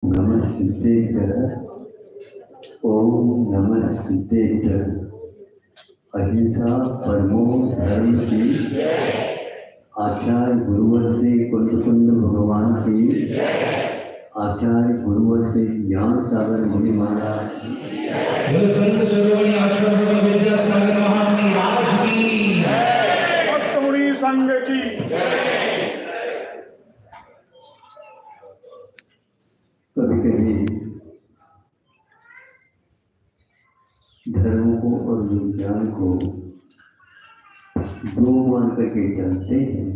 नमः सिद्धेश्वर। ओम नमः सिद्धेश्वर। अहिंसा परमो धर्म की, आचार्य गुरुवत्से कुंद भगवान की, आचार्य गुरुवत्से ज्ञान सागर मुनि महाराज संत शिरोमणि आचार्य विद्यासागर महामुनि राज की, मस्त मुनि संघ की। कभी कभी धर्म को और विज्ञान को दो मान करके चलते हैं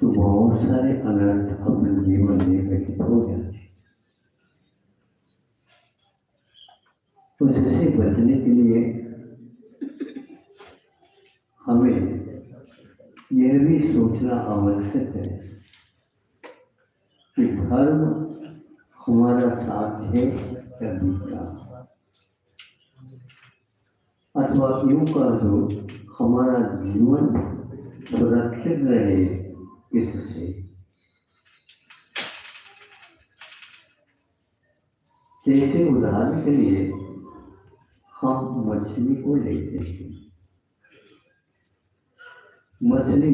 तो बहुत सारे अनर्थ अपने जीवन में घटित हो जाते हैं। उससे बचने के लिए हमें यह भी सोचना आवश्यक है कि धर्म हमारा साथ है या विज्ञान, अथवा यूं कह दो हमारा जीवन सुरक्षित रहे इससे। जैसे उदाहरण के लिए हम मछली को लेते हैं। मछली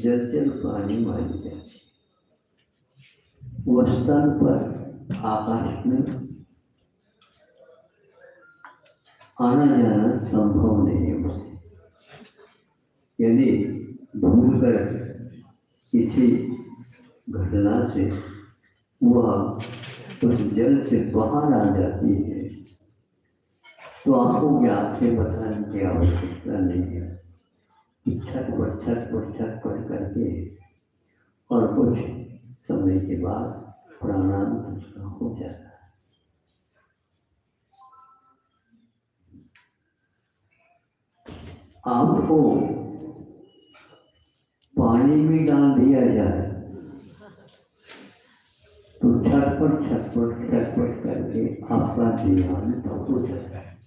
जलचर प्राणी मानी जाती है। वह स्थल पर आकाश में आना जाना संभव नहीं है उसे। यदि भूलकर किसी घटना से वह उस जल से बाहर आ जाती है तो आपको ज्ञात से बताने की आवश्यकता नहीं है। छटपट करके और कुछ समय के बाद प्राणांत उसका हो जाता है। आपको पानी में डाल दिया जाए तो छटपट करके आपका देहांत हो जाता है।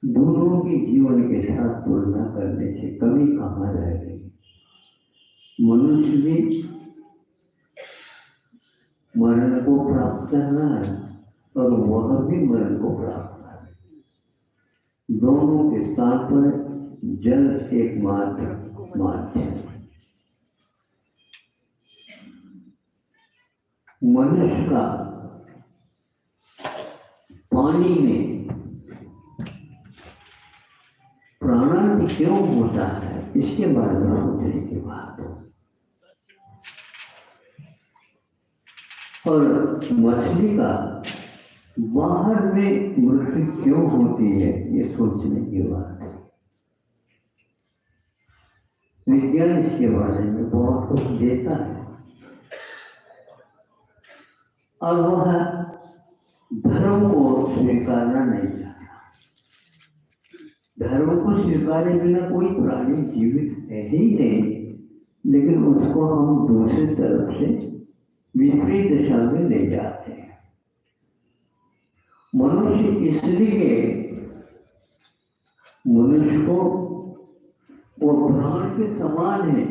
दोनों के जीवन के साथ तुलना करने से कमी कहाँ रह गई। मनुष्य भी मरण को प्राप्त करना है और वह भी मरण को प्राप्त करना है। दोनों के साथ पर जल एकमात्र माध्यम। मनुष्य का पानी में प्राणांत क्यों होता है इसके बारे में सोचने की बात हो। और मछली का बाहर में मृत्यु क्यों होती है ये सोचने की बात है। विज्ञान इसके बारे में बहुत कुछ देता है और वह धर्म को स्वीकारना नहीं चाहता। धर्म को स्वीकारे बिना कोई प्राणी जीवित है ही नहीं, लेकिन उसको हम दूसरी तरफ से विपरीत दिशा में ले जाते हैं। मनुष्य इसलिए मनुष्य को वो प्राण के समान है।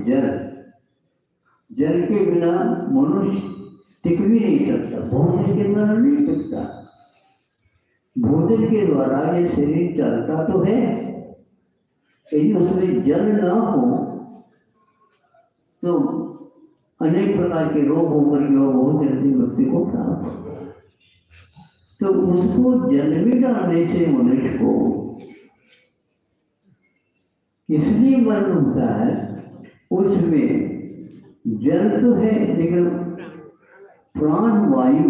जल के बिना मनुष्य टिक भी नहीं सकता, भोजन के द्वारा नहीं टिकता। भोजन के द्वारा ये शरीर चलता तो है, यदि उसमें जल ना हो तो अनेक प्रकार के रोग होकर के बहुत जल्दी मृत्यु को प्राप्त होता है। तो उसको जल में डालने से मनुष्य को इसलिए मरण होता है। उसमें जल तो है लेकिन प्राणवायु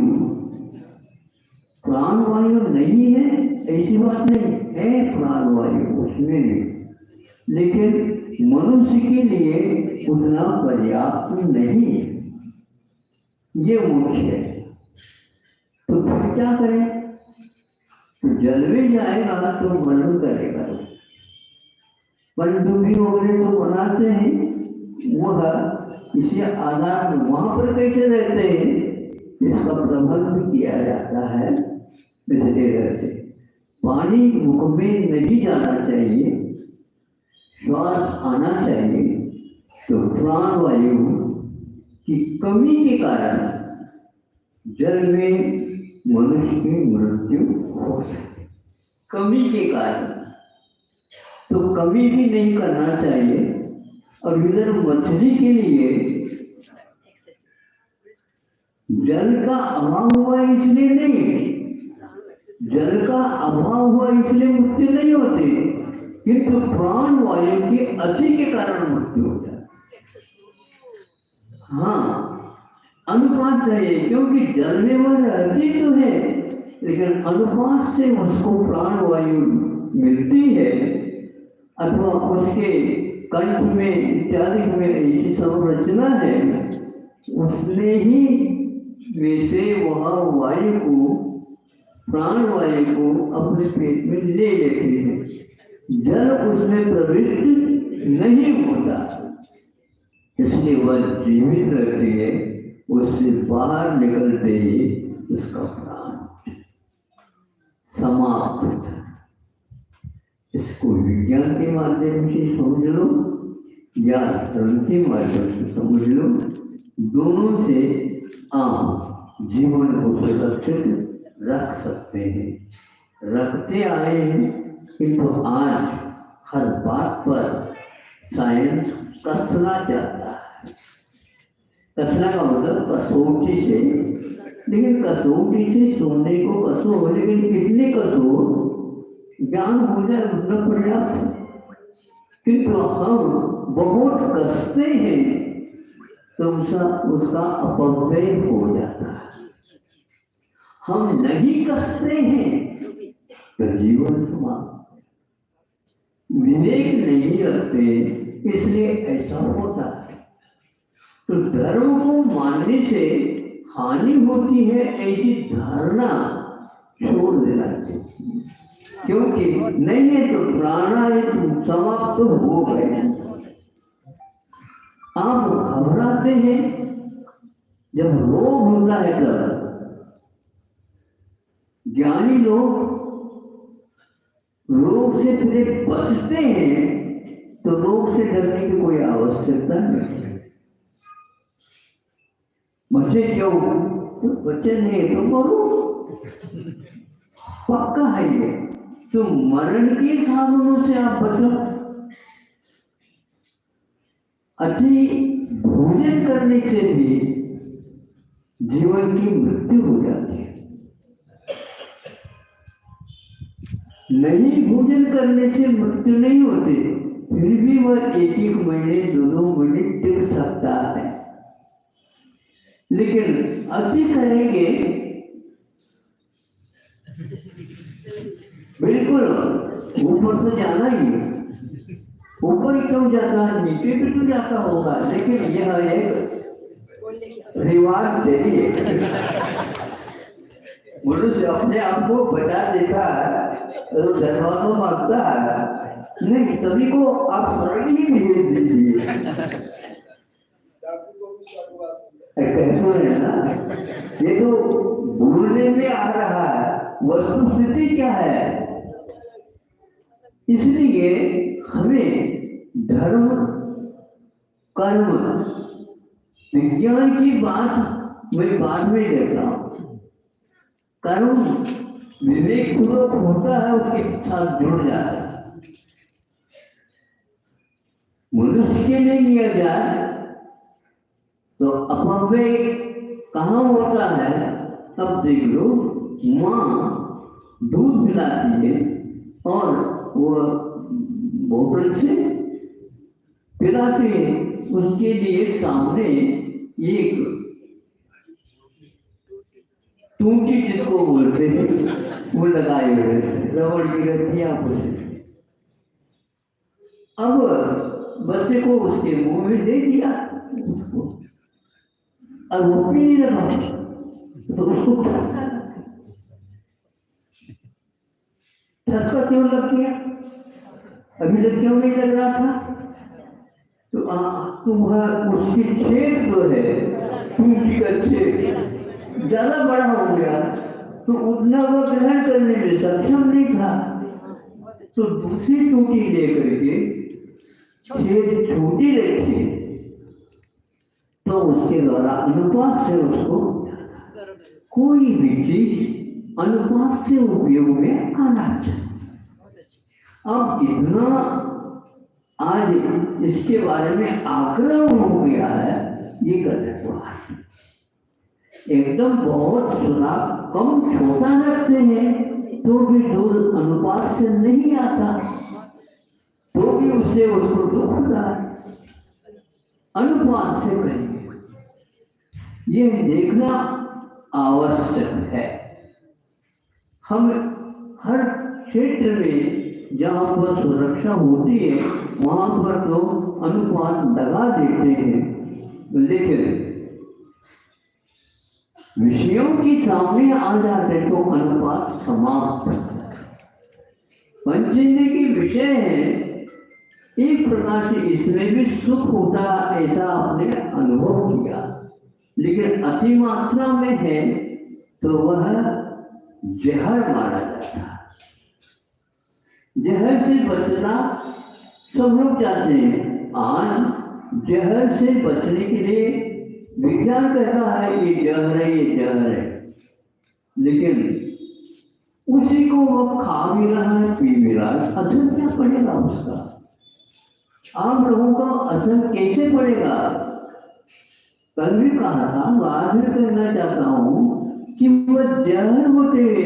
नहीं है ऐसी बात नहीं है। प्राणवायु उसमें नहीं, लेकिन मनुष्य के लिए उतना पर्याप्त नहीं है। ये मुख्य है। तो फिर क्या करें? तो जल में जाएगा तो मरण करेगा। पनडुब्बी वगैरह तो बनाते हैं, वह इसी आधार में वहां पर कैसे रहते हैं इसका प्रबंध किया जाता है। इसलिए रहते पानी मुख में नहीं जाना चाहिए, श्वास आना चाहिए। तो प्राणवायु की कमी के कारण जल में मनुष्य की मृत्यु हो सकती है कमी के कारण। तो कमी भी नहीं करना चाहिए। और इधर मछली के लिए जल का अभाव हुआ इसलिए नहीं, जल का अभाव हुआ इसलिए मृत्यु नहीं होती, किंतु प्राण वायु के अति के कारण मृत्यु हो जाती। हाँ, अनुपात चाहिए, क्योंकि जल में वह रहती तो है, लेकिन अनुपात से उसको प्राण वायु मिलती है, अथवा उसके कंठ में इत्यादि में ऐसी संरचना है, उसने ही में से वह वायु को, प्राण वायु को अपने पेट में ले लेती है। जल उसमें प्रविष्ट नहीं होता, इसलिए वह जीवित रहती है। उससे बाहर निकलते ही उसका प्राण समाप्त होता है। इसको विज्ञान के माध्यम से समझ लो या धर्म के माध्यम से समझ लो, दोनों से आप जीवन को सुरक्षित रख सकते हैं, रखते आए हैं। किंतु आज हर बात पर साइंस कसना चाहता है। कसना का मतलब कसौटी से, लेकिन कसौटी से सोने को कसो, लेकिन कितने कसो, ज्ञान हो जाए उतना पर्याप्त है। किंतु हम बहुत कसते हैं तो उसका अपव्यय हो जाता है। हम नहीं कसते हैं तो जीवन समाप्त। विवेक नहीं रखते, इसलिए ऐसा होता है। तो धर्म को मानने से हानि होती है, ऐसी धारणा छोड़ देना चाहिए, क्योंकि नहीं है तो प्राणायाम समाप्त हो गए। आप घबराते हैं, जब रोग होता है तब। ज्ञानी लोग रोग से फिर बचते हैं, तो रोग से डरने की कोई आवश्यकता नहीं। बचे क्यों? तो बचे नहीं तो मरो, पक्का है ये। तो मरण के साधनों से आप बचो। अति भोजन करने से भी जीवन की मृत्यु हो जाती है। नहीं भोजन करने से मृत्यु नहीं होती, फिर भी वह एक महीने 2 महीने टिक सकता है। लेकिन अति करेंगे बिल्कुल ऊपर तो जाना ही, ऊपर ही क्यों जाता है, नीचे भी तो जाता होगा। लेकिन यह एक रिवाज चाहिए। मनुष्य अपने आप को बचा देता है और धर्मात्मा मांगता है, नहीं सभी को आप स्वर्ग ही भेज दीजिए। कहते हैं ना, ये तो भूलने में आ रहा है, वस्तु स्थिति क्या है। इसलिए हमें धर्म कर्म विज्ञान की बात मैं बाद में लेता हूँ। कर्म विवेक पूर्वक होता है, उसके साथ जुड़ जाता है। मनुष्य के लिए लिया जाए तो अपव्यय कहाँ होता है। अब देख लो, माँ दूध पिलाती है और वो बोतल से पिलाती है, उसके लिए सामने एक टूटी जिसको बोलते हैं वो लगाए हुए रबड़ की गठिया बोलते। अब बच्चे को उसके मुंह में दे दिया उसको, और वो पीने लगा तो उसको ठसका क्यों लग गया, अभी तक क्यों नहीं लग रहा था। तो तुम्हारा उसकी छेद जो है, टूटी का छेद ज्यादा बड़ा हो गया, तो उतना वो ग्रहण करने में सक्षम नहीं था। तो दूसरी टूटी लेकर के छेद छोटी रखी, तो उसके द्वारा अनुपात से उसको कोई भी चीज अनुपात से उपयोग में आना चाहिए। अब इतना आज इसके बारे में आग्रह हो गया है, ये गलत बात है। एकदम बहुत सुना कम छोटा रखते हैं तो भी दूध अनुपात से नहीं आता, तो भी उससे उसको दुख होता है। अनुपात से करेंगे, ये देखना आवश्यक है। हम हर क्षेत्र में जहाँ पर सुरक्षा होती है वहाँ पर लोग अनुपात लगा देते हैं, लेकिन विषयों की सामने आ जाते तो अनुपात समाप्त। पंचेंद्रिय के विषय है, एक प्रकार से इसमें भी सुख होता ऐसा आपने अनुभव किया, लेकिन अति मात्रा में है तो वह जहर माना जाता है। जहर से बचना सब लोग चाहते हैं। आज जहर से बचने के लिए विज्ञान कहता है ये जहर है, ये जहर है, लेकिन उसी को वह खा भी रहा है, पी भी रहा है, असर क्या पड़ेगा उसका? आप लोगों का असर कैसे पड़ेगा? कल भी कहा था, आज भी कहना चाहता हूँ कि वह जहर होते हुए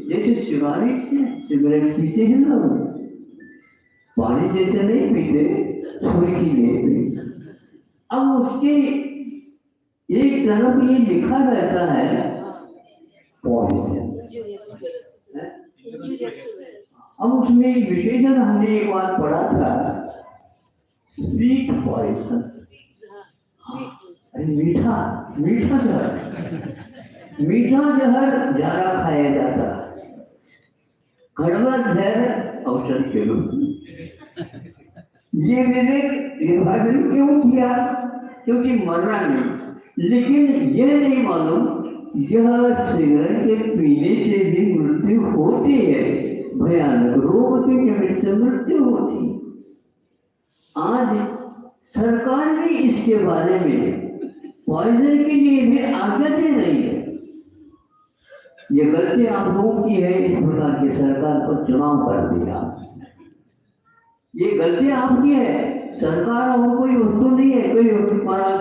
जैसे सिगरेट पीते हैं ना, पानी जैसे नहीं पीते, सुर्खी लेते। अब उसके एक तरफ ये लिखा रहता है पॉइजन, अब उसमें एक विशेषण हमने एक बार पढ़ा था, स्वीट पॉइजन, मीठा मीठा जहर, मीठा जहर ज्यादा खाया जाता है, कड़वा जहर औषध के रूप में। ये मैंने विभाजन क्यों किया? क्योंकि मरना नहीं, लेकिन यह नहीं मालूम यह सिगरेट के पीने से भी मृत्यु होती है, भयानक रोग की जगह से मृत्यु होती है। आज सरकार भी इसके बारे में पॉइजन के लिए भी आज्ञा दे रही है। ये गलती आप लोगों की है, इस प्रकार की सरकार पर चुनाव कर दिया, ये गलती आपकी है। सरकार और कोई वस्तु नहीं है, कोई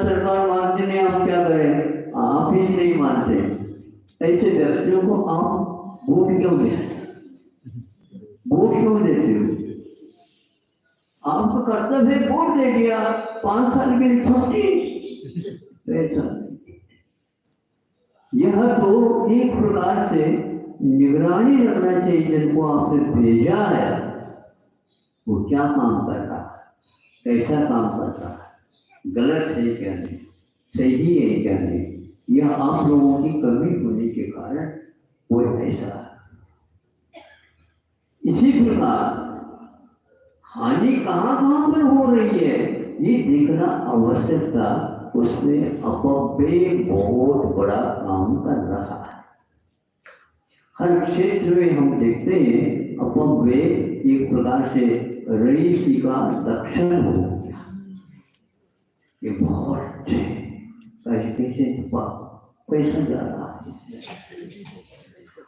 सरकार मानते नहीं, आप क्या करें? आप ही नहीं मानते, ऐसे व्यक्तियों को आप वोट क्यों देते? वोट क्यों देते हो? आपका कर्तव्य है, वोट दे दिया, 5 साल के लिए छुट्टी, ऐसा यह तो एक प्रकार से निगरानी रखना चाहिए। जिनको आपने भेजा है वो क्या काम कर रहा है, कैसा काम कर रहा है, गलत है क्या नहीं, सही है क्या नहीं, यह आप लोगों की कमी होने के कारण वो ऐसा है। इसी प्रकार हानि कहाँ कहाँ पर हो रही है ये देखना आवश्यक था। उसमें अपव्यय बहुत बड़ा काम कर रहा है। हर क्षेत्र में हम देखते हैं अपव्यय एक प्रकार से रईसी का लक्षण हो गया। ये बहुत पैसे से पैसा जा रहा है,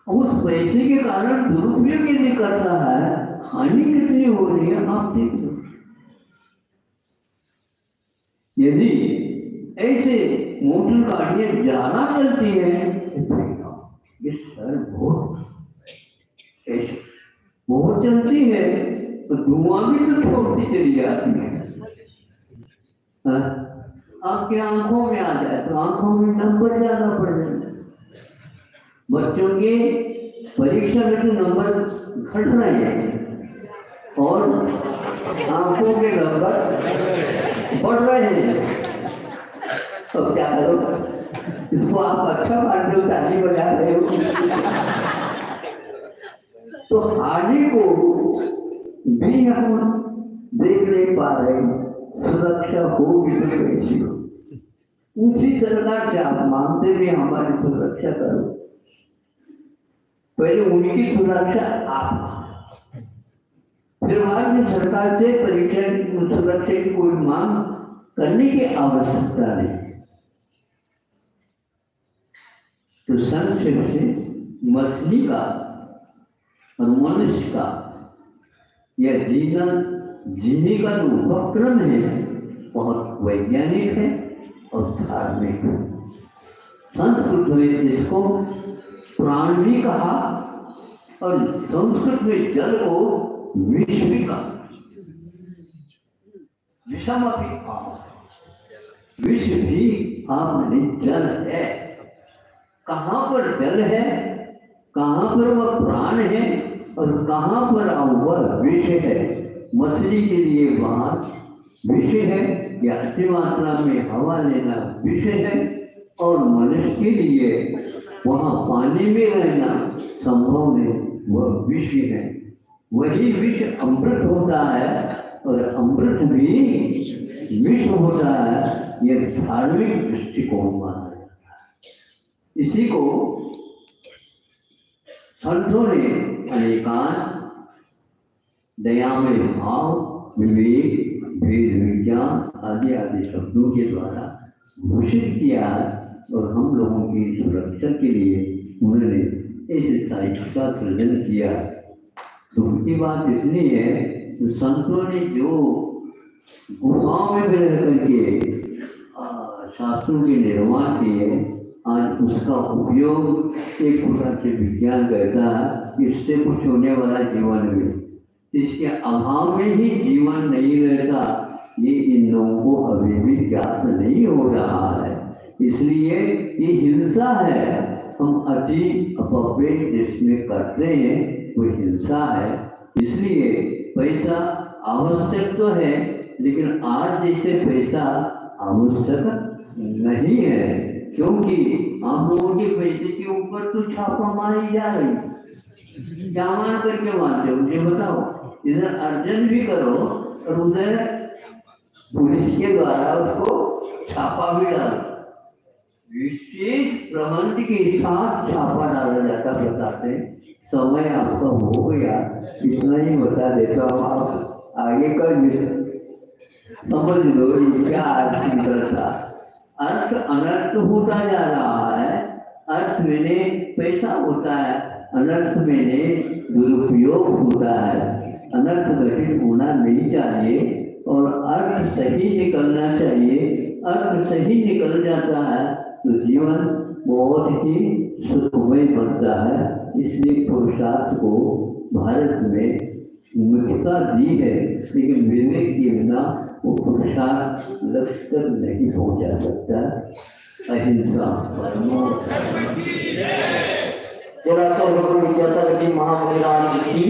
उस पैसे के कारण दुरुपयोग यदि कर रहा है, हानि कितनी हो रही है आप देख लो। यदि ऐसे मोटर गाड़ियां ज्यादा चलती है, ये सर बहुत चलती है तो धुआं भी तो छोड़ती चली जाती है। आपके आंखों में आ जाए तो आंखों में नंबर ज्यादा पड़ जाए। बच्चों के परीक्षा में तो नंबर घट रहे हैं और आंखों के नंबर बढ़ रहे हैं। तो क्या करो? इसको आप अच्छा मानते हो, ताली बजा रहे हो। तो हानि को भी हम देख नहीं पा रहे, सुरक्षा होगी तो कैसी हो? उसी सरकार से आप मांगते भी हमारी सुरक्षा करो, पहले उनकी सुरक्षा आप, फिर बाद में सरकार से परीक्षा की सुरक्षा की कोई मांग करने की आवश्यकता नहीं। तो संक्षेप से मछली का और मनुष्य का यह जीने का जो उपक्रम है बहुत वैज्ञानिक है और धार्मिक है। संस्कृत में इसको प्राण भी कहा और संस्कृत में जल को विष भी कहा। विषम भी विष भी आपने जल है। कहाँ पर जल है, कहाँ पर वह प्राण है और कहाँ पर वह विष है। मछली के लिए वहाँ विष है या अति मात्रा में हवा लेना विष है और मनुष्य के लिए वहाँ पानी में रहना संभव है, वह विष है। वही विष अमृत होता है और अमृत भी विष होता है। यह धार्मिक दृष्टिकोण माना जाता है। इसी को संतों ने अनेकान दयामय भाव, विवेक, भेद विज्ञान आदि आदि शब्दों के द्वारा घोषित किया और हम लोगों की सुरक्षा के लिए उन्होंने इस साहित्य का सृजन किया। दुख की बात इतनी है तो संतों ने जो गुफाओं में रह करके शास्त्रों के निर्माण किए, आज उसका उपयोग एक प्रकार से विज्ञान करता है इससे कुछ होने वाला जीवन में, इसके अभाव में ही जीवन नहीं रहता, ये इन लोगों को अभी भी ज्ञात नहीं हो रहा है। इसलिए ये हिंसा है, हम अति अपव्यय जिसमें करते हैं वो हिंसा है। इसलिए पैसा आवश्यक तो है लेकिन आज जैसे पैसा आवश्यक नहीं है, क्योंकि आप लोगों के पैसे के ऊपर तो छापा मारी जा रही। क्या मान करके मानते हो मुझे बताओ? इधर अर्जन भी करो और उधर पुलिस के द्वारा उसको छापा भी डालो। विशेष प्रबंध के साथ छापा डाला जाता। बताते समय आपका हो गया, इतना ही बता देता हूँ, आप आगे का समझ लो इसका अर्थ निकलता। अर्थ अनर्थ होता जा रहा है। अर्थ मैंने पैसा होता है, अनर्थ मैंने दुरुपयोग होता है। अनर्थ घटित होना नहीं चाहिए और अर्थ सही निकलना चाहिए। अर्थ सही निकल जाता है तो जीवन बहुत ही सुखमय बनता है। इसलिए पुरुषार्थ को भारत में मुख्यता दी है, लेकिन विवेक के बिना वो पुरुषार्थ लक्ष्य तक नहीं पहुंचा सकता। अहिंसा जरा विद्यासागर जी महाराज की